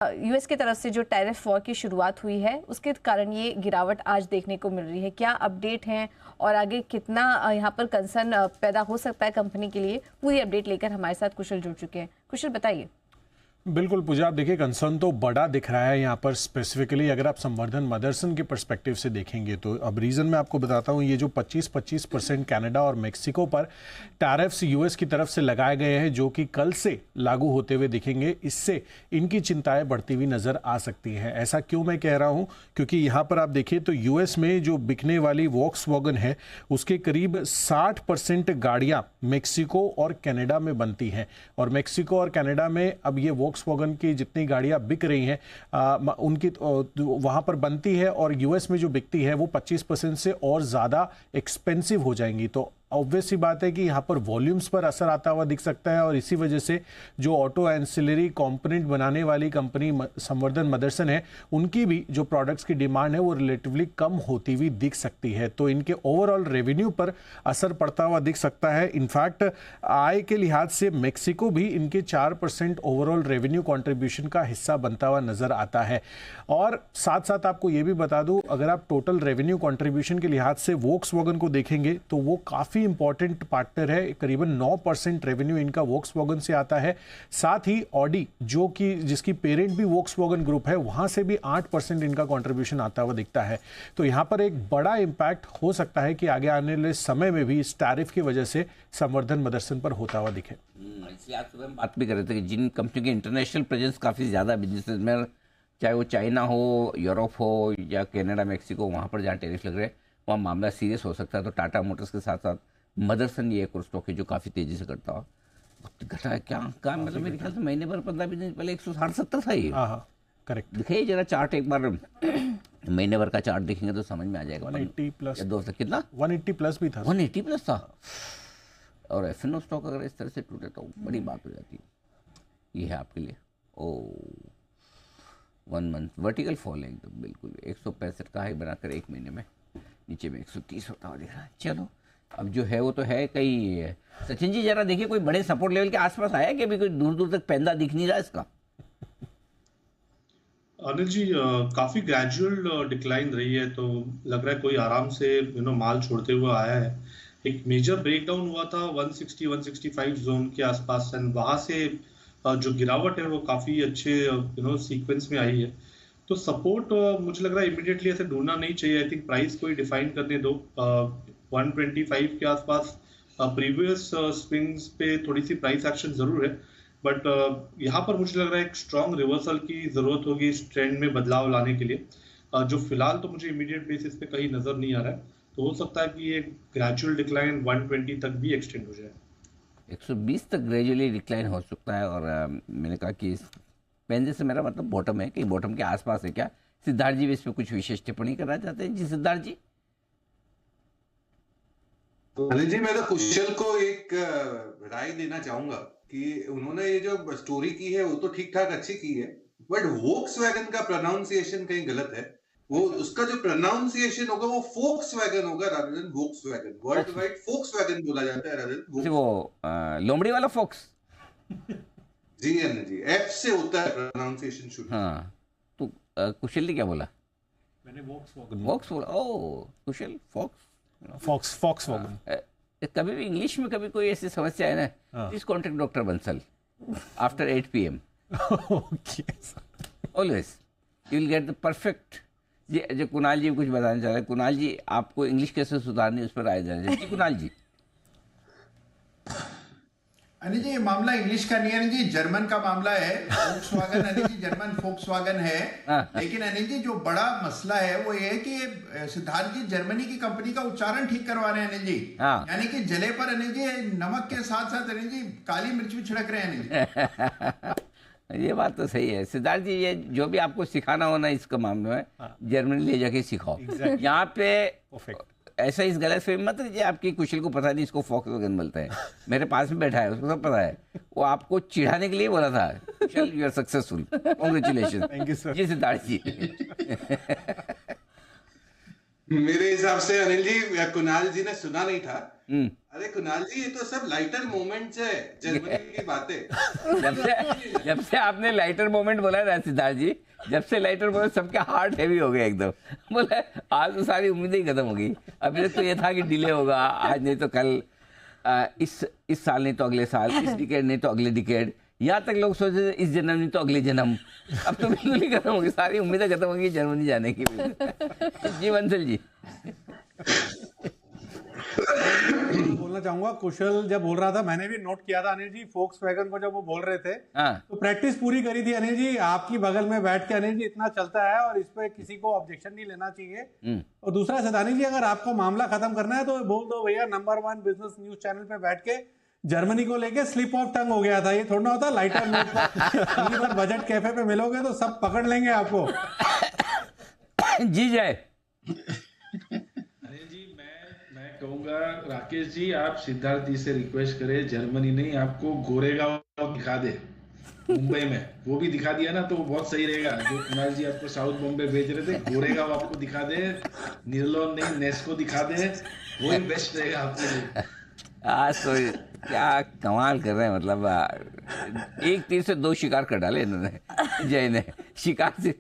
US की तरफ से जो टैरिफ वॉर की शुरुआत हुई है उसके कारण ये गिरावट आज देखने को मिल रही है। क्या अपडेट है और आगे कितना यहाँ पर कंसर्न पैदा हो सकता है कंपनी के लिए, पूरी अपडेट लेकर हमारे साथ कुशल जुड़ चुके हैं। कुशल बताइए। बिल्कुल पूजा, आप देखिए कंसर्न तो बड़ा दिख रहा है यहाँ पर। स्पेसिफिकली अगर आप संवर्धन मदरसन के पर्सपेक्टिव से देखेंगे तो अब रीज़न मैं आपको बताता हूँ, ये जो 25% कनाडा और मेक्सिको पर टैरिफ्स यूएस की तरफ से लगाए गए हैं जो कि कल से लागू होते हुए दिखेंगे, इससे इनकी चिंताएं बढ़ती हुई नजर आ सकती हैं। ऐसा क्यों मैं कह रहा हूँ, क्योंकि यहाँ पर आप देखिए तो यूएस में जो बिकने वाली वॉक्सवैगन है उसके करीब 60% गाड़ियाँ मेक्सिको और कनाडा में बनती हैं, और मेक्सिको और कनाडा में अब ये वॉक्सवैगन की जितनी गाड़ियां बिक रही हैं उनकी वहां पर बनती है, और यूएस में जो बिकती है वो 25% से और ज्यादा एक्सपेंसिव हो जाएंगी। तो ऑब्वियस सी बात है कि यहाँ पर वॉल्यूम्स पर असर आता हुआ दिख सकता है, और इसी वजह से जो ऑटो एंसिलरी कंपोनेंट बनाने वाली कंपनी संवर्धन मदरसन है उनकी भी जो प्रोडक्ट्स की डिमांड है वो रिलेटिवली कम होती हुई दिख सकती है। तो इनके ओवरऑल रेवेन्यू पर असर पड़ता हुआ दिख सकता है। इनफैक्ट आय के लिहाज से मेक्सिको भी इनके 4% ओवरऑल रेवेन्यू कॉन्ट्रीब्यूशन का हिस्सा बनता हुआ नजर आता है। और साथ साथ आपको ये भी बता दूं, अगर आप टोटल रेवेन्यू कॉन्ट्रीब्यूशन के लिहाज से वोक्सवैगन को देखेंगे तो वो काफी इंपॉर्टेंट पार्टनर है। करीबन 9% रेवेन्यू इनका वोक्सवैगन से आता है। साथ ही ऑडी जो कि जिसकी पेरेंट भी वोक्सवैगन ग्रुप है, वहां से भी 8% इनका कंट्रीब्यूशन आता हुआ दिखता है। तो यहां पर एक बड़ा इंपैक्ट हो सकता है कि आगे आने वाले समय में भी इस टैरिफ की वजह से संवर्धन मदरसन पर होता हुआ दिखे। इसलिए आज सुबह हम बात भी कर रहे थे कि जिन कंपनियों की इंटरनेशनल प्रेजेंस काफ़ी ज़्यादा बिजनेस में, चाहे वो चाइना हो, यूरोप हो या कनाडा, मेक्सिको, वहाँ पर जहाँ टैरिफ लग रहे हैं वहाँ मामला सीरियस हो सकता है। तो टाटा मोटर्स के साथ साथ मदरसन ये एक और स्टॉक है जो काफ़ी तेज़ी से करता हो घटा है। क्या मतलब मेरे ख्याल से महीने भर 15-20 दिन पहले 160-70 था ये। करेक्ट। दिखाइए जरा चार्ट एक बार, महीने भर का चार्ट देखेंगे तो समझ में आ जाएगा। 180 प्लस कितना 180 प्लस भी था। 180 प्लस था। और एफएनओ स्टॉक अगर इस तरह से टूटे तो बड़ी बात हो जाती है। ये है आपके लिए। ओ 1 मंथ वर्टिकल फॉल है एकदम, बिल्कुल 165 का हाई बनाकर एक महीने में नीचे में 130 होता हुआ दिख रहा है। चलो अब जो है वो तो है। कहीं सचिन जी जरा देखिए कोई बड़े सपोर्ट लेवल के आसपास आया कि अभी कोई दूर दूर तक पैंदा दिख नहीं रहा इसका? अनिल जी, काफी ग्रेजुअल डिक्लाइन रही है, तो लग रहा है कोई आराम से माल छोड़ते हुए आया है। एक मेजर ब्रेकडाउन हुआ था 160-165 जोन के आसपास, एंड वहां से जो गिरावट है वो काफी अच्छे सीक्वेंस में आई है। तो सपोर्ट मुझे लग रहा है इमीडिएटली ऐसे ढूंढना नहीं चाहिए। आई थिंक प्राइस को ही डिफाइन करने दो। 125 के आसपास प्रीवियस स्विंग्स पे थोड़ी सी प्राइस एक्शन जरूर है, बट यहाँ पर मुझे लग रहा है एक स्ट्रॉन्ग रिवर्सल की जरूरत होगी इस ट्रेंड में बदलाव लाने के लिए, जो फिलहाल तो मुझे इमीडिएट बेसिस पे कहीं नजर नहीं आ रहा है। तो हो सकता है कि ये ग्रेजुअल डिक्लाइन 120 तक भी एक्सटेंड हो जाए। 120 तक ग्रेजुअली डिक्लाइन हो सकता है। और मैंने कहा कि पेंजे से मेरा मतलब बॉटम है कि बॉटम के आसपास है क्या? सिद्धार्थ जी भी इस पर कुछ विशेष टिप्पणी करना चाहते हैं? जी सिद्धार्थ जी। अनिल जी, मैं तो कुशल को एक राय देना चाहूंगा कि उन्होंने ये जो स्टोरी की है वो तो ठीक ठाक अच्छी की है, बट वोक्सवैगन का प्रोनाउंसिएशन कहीं गलत है। वो उसका जो प्रोनाउंसिएशन होगा वो फोक्सवैगन होगा rather than Volkswagen. World wide Volkswagen बोला जाता है रादर देन वो लोमड़ी वाला फोक्स। जी अनिल जी, एफ से होता है प्रोनाउंसिएशन शुरू। हाँ, तो कुशल ने क्या बोला? मैंने वॉक्सवैगन बोला। ओ कुशल वॉक्सवैगन। कभी भी इंग्लिश में कभी कोई ऐसी समस्या है ना, please contact doctor Bansal after 8 PM। Always you will get the perfect. जी जो कुणाल जी कुछ बताना चाह रहे हैं। कुणाल जी, आपको इंग्लिश कैसे सुधारनी उस पर राय देना चाहिए। कुणाल जी। अनिल जी, ये मामला इंग्लिश का नहीं है अनिल जी, जर्मन का मामला है। Volkswagen Anil ji, German Volkswagen है। लेकिन अनिल जी जो बड़ा मसला है वो ये है कि सिद्धार्थ जी जर्मनी की कंपनी का उच्चारण ठीक करवा रहे हैं अनिल जी। यानी कि जले पर अनिल जी नमक के साथ साथ अनिल जी काली मिर्च भी छिड़क रहे हैं अनिल जी। ये बात तो सही है सिद्धार्थ जी। ये जो भी आपको सिखाना हो ना इसका मामले में, जर्मनी ले जाके सिखाओ। यहाँ पे ऐसा इस गलत फहमी मत लीजिए आपकी कुशल को पता नहीं इसको फोक्सवैगन बोलते हैं। मेरे पास में बैठा है, उसको सब पता है। वो आपको चिढ़ाने के लिए बोला था। Kushal, you are successful, congratulation. Thank you sir. जी सिद्धार्थ जी। मेरे हिसाब से अनिल जी, कुणाल जी ने सुना नहीं था। अरे कुणाल जी, ये तो सब लाइटर मोमेंट्स है, जर्मनी की बातें। जब से आपने लाइटर मोमेंट बोला ना सिद्धार्थ जी, जब से लाइटर मोमेंट सबके हार्ट हैवी हो गए एकदम। बोला आज तो सारी उम्मीदें ही खत्म हो गई। अभी तक तो ये था कि डिले होगा, आज नहीं तो कल, इस साल नहीं तो अगले साल, इस डिकेड नहीं तो अगले डिकेड, यहाँ तक लोग सोच रहे थे इस जन्म नहीं तो अगले जन्म। अब तो बिल्कुल ही खत्म हो गई, सारी उम्मीदें खत्म हो गई जर्मनी जाने की। जी बंसल जी। बोलना चाहूंगा, कुशल जब बोल रहा था मैंने भी नोट किया था अनिल जी, फोक्सवैगन को जब वो बोल रहे थे तो प्रैक्टिस पूरी करी थी अनिल जी, आपकी बगल में बैठ के अनिल जी इतना चलता है और इस पे किसी को ऑब्जेक्शन नहीं लेना चाहिए। और दूसरा सिद्धार्थ जी, अगर आपको मामला खत्म करना है तो बोल दो भैया, नंबर 1 बिजनेस न्यूज चैनल पे बैठ के जर्मनी को लेके स्लिप ऑफ टंग हो गया था, ये थोड़ा होता लाइटर नोट पर बजट कैफे पे मिलोगे तो सब पकड़ लेंगे आपको। जी जय। अनिल जी, मैं कहूंगा राकेश जी, आप सिद्धार्थ जी से रिक्वेस्ट करें, जर्मनी नहीं आपको गोरेगांव दिखा दे मुंबई में, वो भी दिखा दिया ना तो बहुत सही रहेगा। जो कुणाल जी आपको साउथ बॉम्बे भेज रहे थे, गोरेगांव आपको दिखा दे, निर्लोन नहीं नेस्को दिखा दे, वही बेस्ट रहेगा आपके लिए। आज तो क्या कमाल कर रहे हैं, मतलब एक तीर से 2 शिकार कर डाले इन्होंने, जय ने। शिकार से